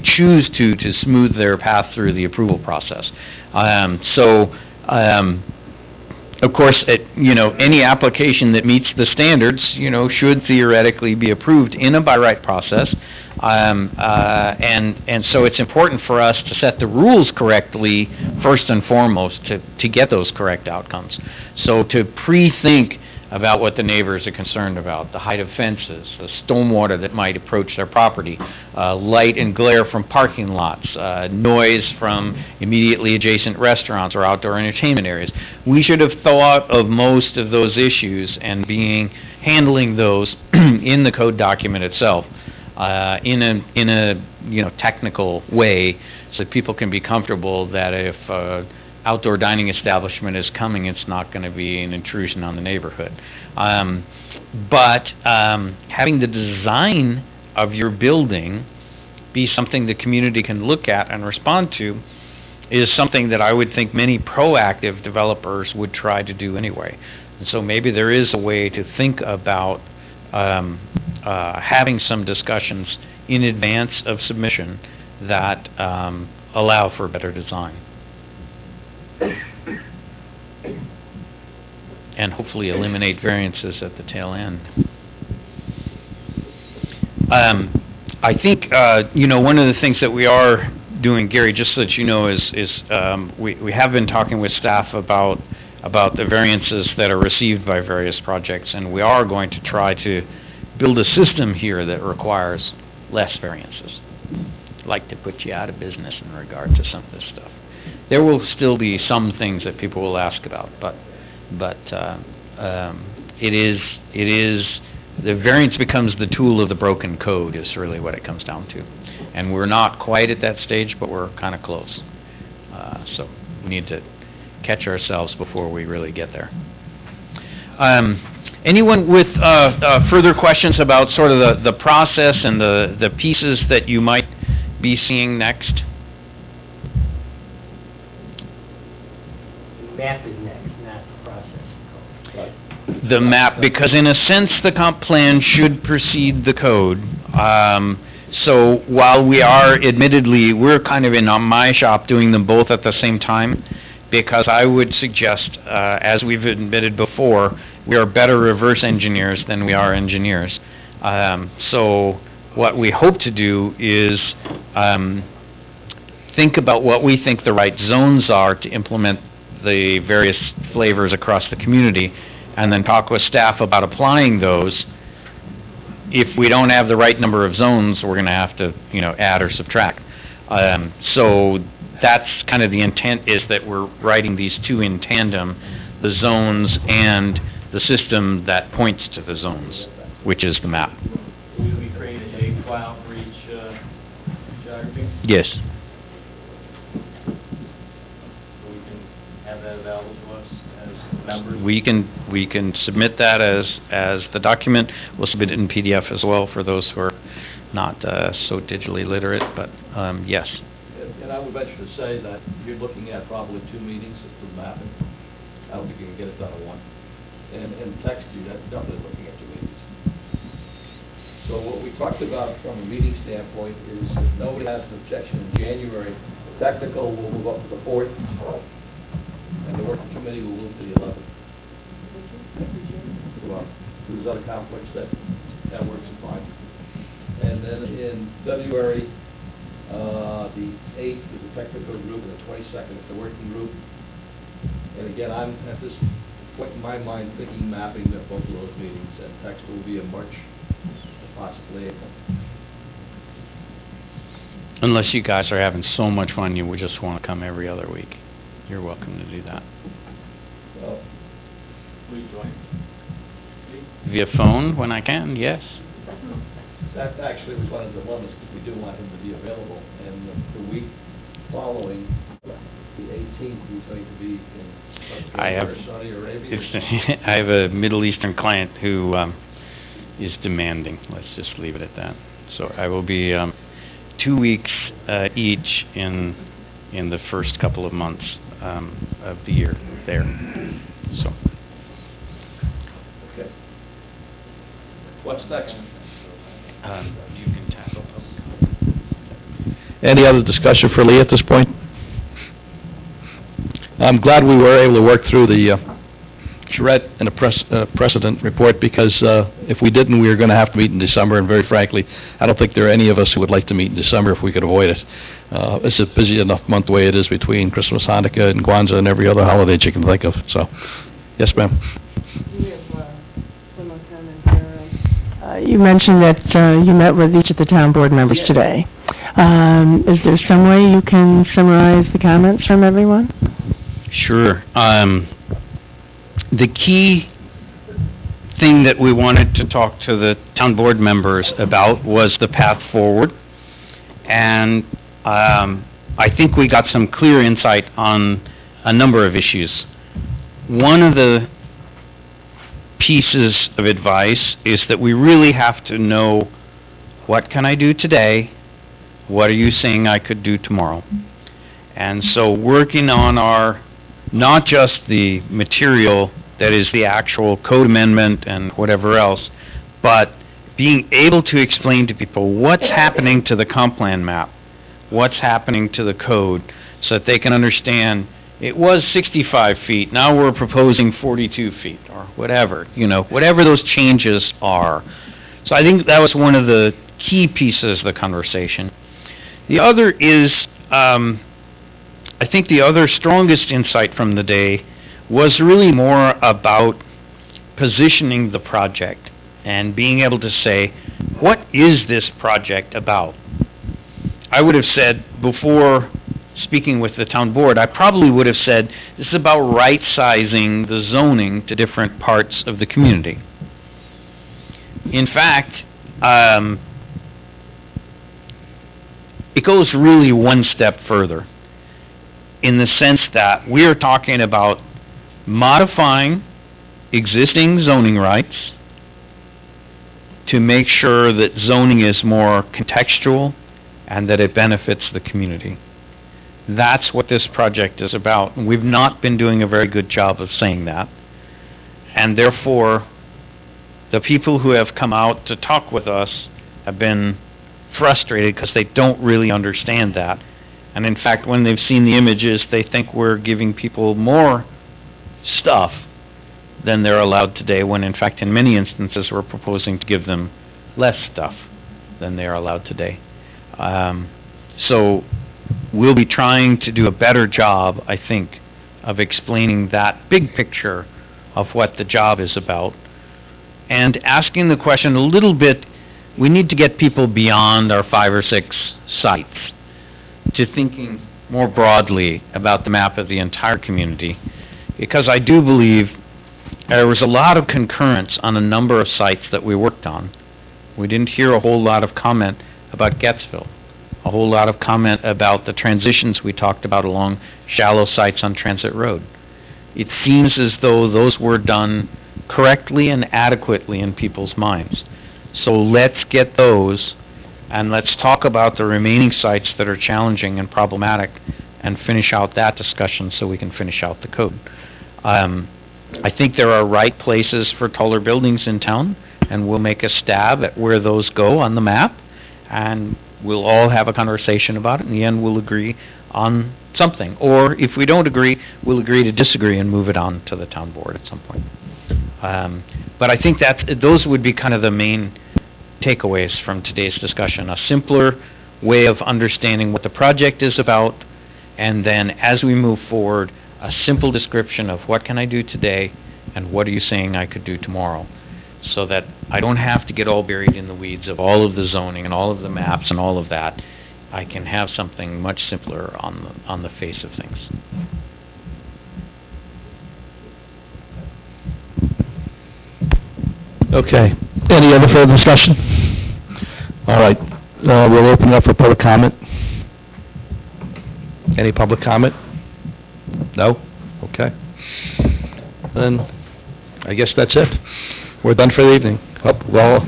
D: choose to smooth their path through the approval process. Of course, any application that meets the standards, should theoretically be approved in a by right process. And so it's important for us to set the rules correctly first and foremost to get those correct outcomes. So to pre-think about what the neighbors are concerned about, the height of fences, the stormwater that might approach their property, light and glare from parking lots, noise from immediately adjacent restaurants or outdoor entertainment areas. We should have thought of most of those issues and handling those in the code document itself, in a technical way, so that people can be comfortable that if outdoor dining establishment is coming, it's not going to be an intrusion on the neighborhood. But having the design of your building be something the community can look at and respond to is something that I would think many proactive developers would try to do anyway. And so maybe there is a way to think about having some discussions in advance of submission that allow for better design. And hopefully eliminate variances at the tail end. I think, one of the things that we are doing, Gary, just so that you know, is we have been talking with staff about the variances that are received by various projects, and we are going to try to build a system here that requires less variances. I'd like to put you out of business in regard to some of this stuff. There will still be some things that people will ask about, but it is the variance becomes the tool of the broken code is really what it comes down to, and we're not quite at that stage, but we're kind of close. So we need to catch ourselves before we really get there. Anyone with further questions about sort of the process and the pieces that you might be seeing next?
F: Map is next, not the process.
D: The map, because in a sense, the comp plan should precede the code. So while we are, admittedly, we're kind of in my shop doing them both at the same time, because I would suggest, as we've admitted before, we are better reverse engineers than we are engineers. So what we hope to do is think about what we think the right zones are to implement the various flavors across the community, and then talk with staff about applying those. If we don't have the right number of zones, we're going to have to, add or subtract. So that's kind of the intent, is that we're writing these two in tandem, the zones and the system that points to the zones, which is the map.
H: Will we create a data file for each geography?
D: Yes.
H: So we can have that available to us as members?
D: We can submit that as the document. We'll submit it in PDF as well for those who are not so digitally literate, but yes.
B: And I would venture to say that you're looking at probably 2 meetings for mapping. I don't think you can get it done in one. And text you, that's definitely looking at 2 meetings. So what we talked about from a meeting standpoint is if nobody has an objection in January, technical will move up to the 4th, and the working committee will move to the 11th. Well, there's other conflicts that works fine. And then in February, the 8th is the technical group, and the 22nd is the working group. And again, I'm at this point in my mind thinking mapping at both of those meetings, and text will be in March, possibly April.
D: Unless you guys are having so much fun you would just want to come every other week. You're welcome to do that.
B: Well,
H: Will you join?
D: Via phone when I can, yes.
B: that actually was one of the dilemmas, because we do want him to be available, and the week following, the 18th, he's going to be in Saudi Arabia.
D: I have a Middle Eastern client who is demanding. Let's just leave it at that. So I will be 2 weeks each in the first couple of months of the year there. So.
B: Okay. What's next?
D: You can tackle.
A: Any other discussion for Lee at this point? I'm glad we were able to work through the charrette and a precedent report, because if we didn't, we were going to have to meet in December, and very frankly, I don't think there are any of us who would like to meet in December if we could avoid it. It's a busy enough month the way it is between Christmas, Hanukkah, and Kwanzaa, and every other holiday that you can think of. So, yes, ma'am.
I: We have
G: You mentioned that you met with each of the town board members
E: Yes.
G: today. Is there some way you can summarize the comments from everyone?
D: Sure. The key thing that we wanted to talk to the town board members about was the path forward. And I think we got some clear insight on a number of issues. One of the pieces of advice is that we really have to know, what can I do today? What are you saying I could do tomorrow? And so working on our, not just the material that is the actual code amendment and whatever else, but being able to explain to people what's happening to the comp plan map, what's happening to the code, so that they can understand it was 65 feet, now we're proposing 42 feet, or whatever, whatever those changes are. So I think that was one of the key pieces of the conversation. The other is, I think the other strongest insight from the day was really more about positioning the project and being able to say, what is this project about? I would have said, before speaking with the town board, I probably would have said, this is about right-sizing the zoning to different parts of the community. In fact, it goes really one step further, in the sense that we are talking about modifying existing zoning rights to make sure that zoning is more contextual and that it benefits the community. That's what this project is about, and we've not been doing a very good job of saying that. And therefore, the people who have come out to talk with us have been frustrated because they don't really understand that. And in fact, when they've seen the images, they think we're giving people more stuff than they're allowed today, when in fact, in many instances, we're proposing to give them less stuff than they are allowed today. So we'll be trying to do a better job, I think, of explaining that big picture of what the job is about, and asking the question a little bit. We need to get people beyond our 5 or 6 sites to thinking more broadly about the map of the entire community, because I do believe there was a lot of concurrence on a number of sites that we worked on. We didn't hear a whole lot of comment about Gettsville, a whole lot of comment about the transitions we talked about along shallow sites on Transit Road. It seems as though those were done correctly and adequately in people's minds. So let's get those, and let's talk about the remaining sites that are challenging and problematic, and finish out that discussion so we can finish out the code. I think there are right places for taller buildings in town, and we'll make a stab at where those go on the map, and we'll all have a conversation about it. In the end, we'll agree on something. Or if we don't agree, we'll agree to disagree and move it on to the town board at some point. But I think those would be kind of the main takeaways from today's discussion. A simpler way of understanding what the project is about, and then as we move forward, a simple description of what can I do today and what are you saying I could do tomorrow, so that I don't have to get all buried in the weeds of all of the zoning and all of the maps and all of that. I can have something much simpler on the face of things.
A: Okay. Any other further discussion? All right, we'll open it up for public comment. Any public comment? No? Okay. Then, I guess that's it. We're done for the evening. Well,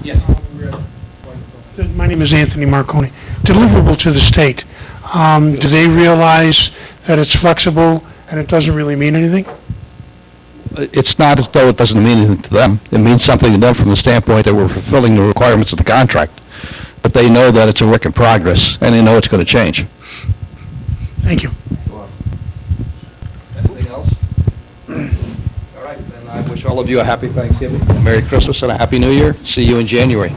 N: Yes. My name is Anthony Marconi. Deliverable to the state, do they realize that it's flexible and it doesn't really mean anything?
A: it's not as though it doesn't mean anything to them. It means something to them from the standpoint that we're fulfilling the requirements of the contract. But they know that it's a work in progress, and they know it's going to change.
N: Thank you.
B: Anything else? All right, then I wish all of you a happy Thanksgiving, a Merry Christmas, and a Happy New Year. See you in January.